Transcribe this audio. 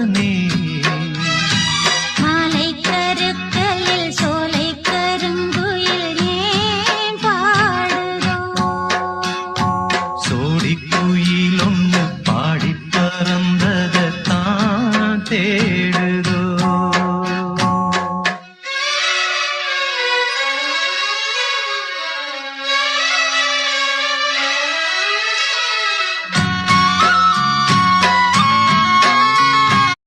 நீ மாலை கருக்கலில் சோலை கருங்குயில் ஏன் பாடுதோ சோடி குயில் ஒன்று பாடி பறந்ததான் தேடி